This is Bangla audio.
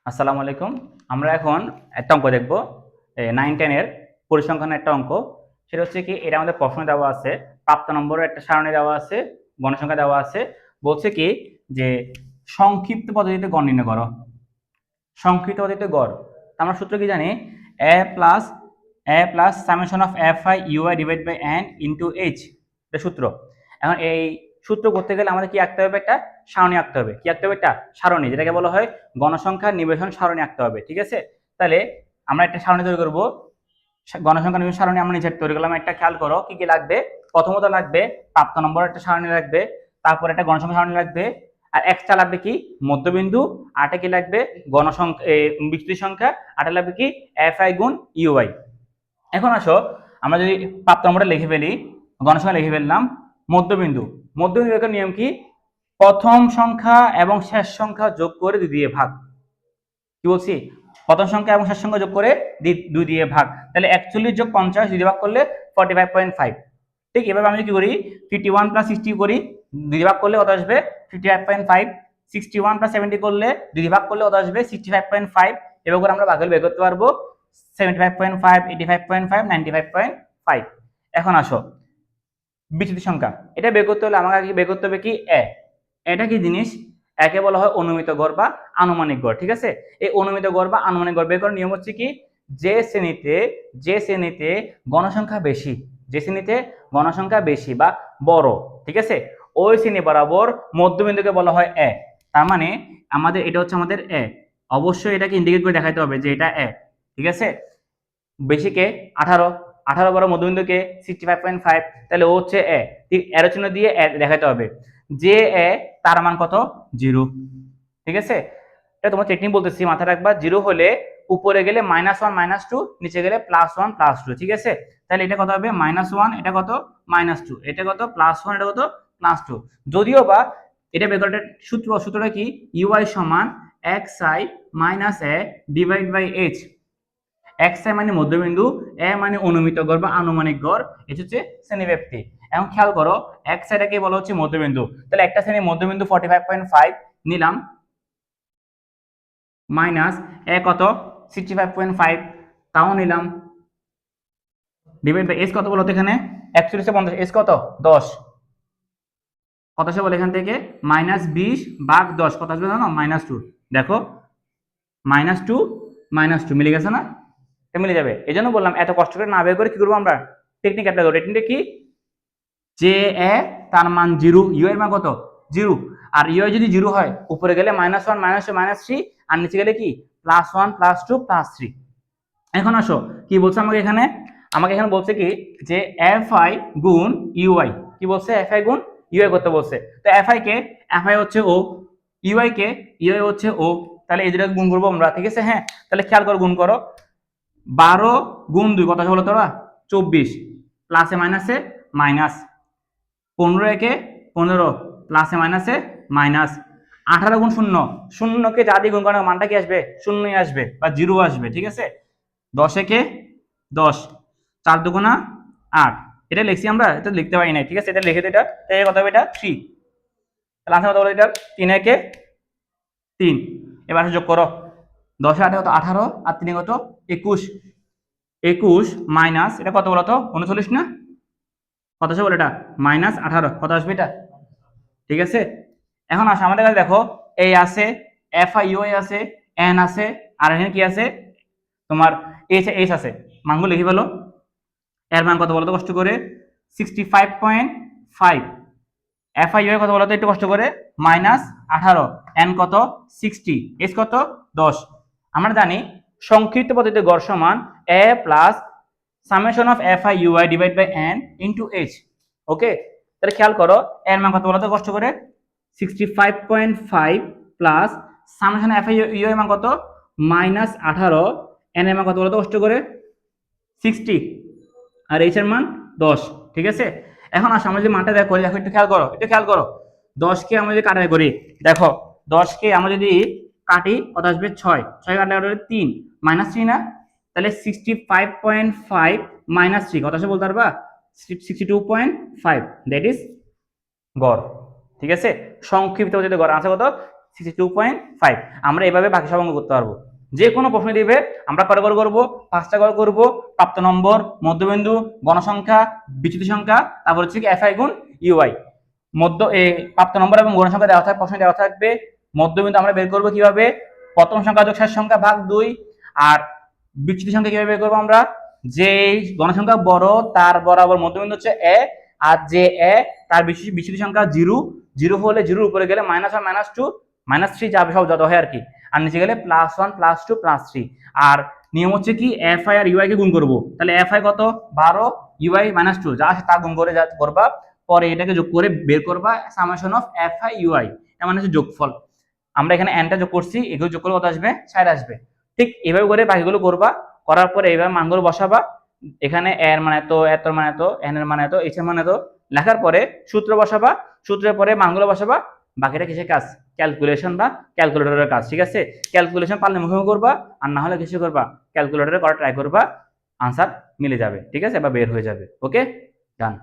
আসসালামু আলাইকুম। আমরা এখন একটা অঙ্ক দেখব 9-10 এর পরিসংখ্যানের একটা অঙ্ক। সেটা হচ্ছে কি, এটা আমাদের প্রশ্ন দেওয়া আছে, প্রাপ্ত নম্বরের একটা সারণী দেওয়া আছে, গণসংখ্যা দেওয়া আছে। বলছে কি যে সংক্ষিপ্ত পদ্ধতিতে গড় নির্ণয় করো। সংক্ষিপ্ত পদ্ধতিতে গড়, আমরা সূত্র কি জানি? a plus summation of fi ui divide by n into h, এটা সূত্র। এখন এই সূত্র করতে গেলে আমাদের কি আঁকতে হবে? একটা সারণী আঁকতে হবে। কি আঁকতে হবে? একটা সারণী, যেটাকে বলা হয় গণসংখ্যা নিবেশন সারণী আঁকতে হবে। ঠিক আছে, তাহলে আমরা একটা সারণী তৈরি করব। গণসংখ্যা নিবেশন সারণী আমরা নিচে তৈরি করলাম। একটা খেয়াল করো কি কি লাগবে। প্রথমত লাগবে প্রাপ্ত নম্বর একটা সারণী লাগবে, তারপর একটা গণসংখ্যা সারণী লাগবে, আর এক্সট্রা লাগবে কি মধ্যবিন্দু, আটে কি লাগবে গণসংখ্যা বিচ্যুতি সংখ্যা, আটে লাগবে কি fi গুণ ui। এখন আসো আমরা যদি প্রাপ্ত নম্বরটা লিখে ফেলি, গণসংখ্যা লিখে ফেললাম, মধ্যবিন্দু বের নিয়ম কি? প্রথম সংখ্যা এবং শেষ সংখ্যা যোগ করে 2 দিয়ে ভাগ। কি বলছি? প্রথম সংখ্যা এবং শেষ সংখ্যা যোগ করে 2 দিয়ে ভাগ। তাহলে 41 যোগ 50 2 দিয়ে ভাগ করলে 45.5। ঠিক এভাবে আমি কি করি, 51 প্লাস 60 করি, 2 দিয়ে ভাগ করলে কত আসবে? 55.5। 61 প্লাস 70 করলে 2 দিয়ে ভাগ করলে কত আসবে? 65.5। এভাবে করে আমরা ভাগের বের করতে পারবো 75.5, 85.5, 95.5। এখন আসো বিচ্যুতি সংখ্যা, এটা বের করতে হলে আমাকে আগে বের করতে হবে কি এটা কি জিনিস? একে বলা হয় অনুমিত গড় বা আনুমানিক গড়। ঠিক আছে, এই অনুমিত গড় বা আনুমানিক গড় বের করার নিয়ম হচ্ছে কি, যে শ্রেণীতে গণসংখ্যা বেশি, যে শ্রেণীতে গণসংখ্যা বেশি বা বড়, ঠিক আছে, ওই শ্রেণী বরাবর মধ্যবিন্দুকে বলা হয় তার মানে আমাদের এটা হচ্ছে আমাদের অবশ্যই এটাকে ইন্ডিকেট করে দেখাতে হবে যে এটা ঠিক আছে। বেশিকে 18, 18 বড় মধ্যবিন্দুকে 65.5, তাহলে ও হচ্ছে ঠিক এরো চিহ্ন দিয়ে দেখাতে হবে যে তার মান কত? 0। ঠিক আছে, এটা তোমার টেকনিক বলতেছি, মাথায় রাখবা। 0 হলে উপরে গেলে -1 -2, নিচে গেলে +1 +2। ঠিক আছে, তাহলে এটা কত হবে? -1, এটা কত? -2, এটা কত? +1, এটা কত? +2। যদিও বা এটা বের করার সূত্রটা কি? ui সমান xi minus a divide by h। xi মানে মধ্যবিন্দু, a মানে অনুমিত গড় বা আনুমানিক গড়, এটা হচ্ছে শ্রেণীব্যাপ্তি। এখন খেয়াল করো, xi-টাকে বলা হচ্ছে মধ্যবিন্দু, তাহলে একটা শ্রেণীর মধ্যবিন্দু 45.5 নিলাম, মাইনাস a কত? 65.5 তাও নিলাম, ডিভাইড বাই h কত বলো তো? এখানে 4150, h কত? 10। কত আসে বলে এখান থেকে? -20 ভাগ 10 কত আসবে জানো? -2। দেখো -2 -2 মিলে গেছে না? এটা মিলে যাবে। এই জন্য বললাম এত কষ্ট করে না বের করে কি করবো আমরা, টেকনিক অ্যাপ্লাই করবো। টেকনিকটা কি? যে তার মান 0, ইউ এর মান কত? 0। আর ইউ যদি 0 হয় উপরে গেলে -1 -2 -3, আর নিচে গেলে কি +1 +2 +3। এখন আসো কি বলছে আমাকে এখানে? আমাকে এখানে বলছে কি যে fi গুণ ui। কি বলছে? fi গুণ ui করতে বলছে। তো fi কে, fi হচ্ছে ও, ui কে, ui হচ্ছে ও, তাহলে এই দুটো গুণ করবো আমরা। ঠিক আছে, হ্যাঁ, তাহলে খেয়াল করো, গুণ করো। 12 গুণ 2 কত হলো তোরা? 24, প্লাসে মাইনাসে মাইনাস, 15 একে 15, প্লাসে মাইনাসে মাইনাস, 18 গুণ 0, শূন্যকে যা দিয়ে গুণ করার মানটা কি আসবে? শূন্যই আসবে বা 0 আসবে। ঠিক আছে, 10 একে 10, 4 দুগুণা 8, এটা লিখছি আমরা, এটা লিখতে পারি না। ঠিক আছে, এটা লিখে দিই, এটা কত হবে? এটা 3। তাহলে আনসার কত হলো? এটা 3 একে 3। এবার যোগ করো, 10 8 কত? 18, আর 3 কত? 21। 21 মাইনাস এটা কত বলো তো? 39 না? কত আসবে বলে? এটা -18, কত আসবে এটা? ঠিক আছে, এখন আসে আমাদের কাছে, দেখো এই আছে, FIUI আছে, N আছে, আর এখানে কি আছে তোমার এইচ আছে। মানগুলো লিখে ফেলো। এর মান কত বলো তো কষ্ট করে? 65.5। FIUI কত বলো তো একটু কষ্ট করে? -18। N কত? 60। H কত? 10। আমরা জানি সংক্ষিপ্ত পদ্ধতিতে গড় সমান a plus summation of FIUI divide by n into h। Okay, তাহলে খেয়াল করো, এর মান কত বলো তো কষ্ট করে? 65.5 প্লাস সামেশন FIUI মান কত? -18। n এর মান কত বলো তো কষ্ট করে? 60, আর h এর মান 10। ঠিক আছে, এখন আসো আমরা যে মানটা দেখো, দেখো একটু খেয়াল করো, 10 কে আমরা যদি কাটাই করি, দেখো 10 কে আমরা যদি কাটি কত আসবে? 6, 6 কাটলে 3, -3 না? তাহলে 65.5 -3 কত আসে বলতে পারবা? 62.5, দ্যাট ইজ গড়। ঠিক আছে, সংক্ষিপ্ত পদ্ধতিতে গড় আছে কত? 62.5। আমরা এভাবে বাকি সব অঙ্ক করতে পারবো। যে কোনো প্রশ্ন দিবে আমরা কটা করে করবো, 5টা করে করবো। প্রাপ্ত নম্বর, মধ্যবিন্দু, গণসংখ্যা, বিচ্যুতি সংখ্যা, তারপর হচ্ছে কি এফআই গুণ ইউআই। প্রাপ্ত নম্বর এবং গণসংখ্যা দেওয়া থাকবে, প্রশ্নে দেওয়া থাকবে। মধ্যবিন্দু আমরা বের করবো কিভাবে, প্রথম সংখ্যা যোগ শেষ সংখ্যা ভাগ 2। আর বিচ্যুতি সংখ্যা কিভাবে বের করবো আমরা, যে গণসংখ্যা বড় তার বরাবর মধ্যবিন্দু হচ্ছে এ, আর যে এ তার বিচ্যুতি সংখ্যা 0, 0 হলে 0 উপরে গেলে -1 -2 -3 যাবে, সব যত হয় আর কি। আর নিচে গেলে +1 +2 +3। আর নিয়ম হচ্ছে কি এফআই আর ইউআই কে গুণ করব। তাহলে এফআই কত 12, ইউআই -2, যা আসে তা গুণ করে যা করবা, পরে এটাকে যোগ করে বের করবা সামেশন অফ এফআই ইউআই, এর মানে হচ্ছে যোগফল। আমরা এখানে এনটা যোগ করছি, এগুলো যোগ করলে কত আসবে, 60 আসবে। ঠিক এইভাবে করে বাকিগুলো করবা, করার পরে এইভাবে মানগুলো বসাবা। এখানে এর মানে তো, এতর মানে তো, এন এর মানে তো, এইচ এর মানে তো লেখার পরে সূত্র বসাবা, সূত্রের পরে মানগুলো বসাবা। বাকিটা কিসের কাজ, ক্যালকুলেশন বা ক্যালকুলেটরের কাজ। ঠিক আছে, ক্যালকুলেশন পারলে মুখে করবা, আর না হলে কিছু করবা ক্যালকুলেটরে করা ট্রাই করবা, আনসার মিলে যাবে। ঠিক আছে, বা বের হয়ে যাবে। ওকে, ডান।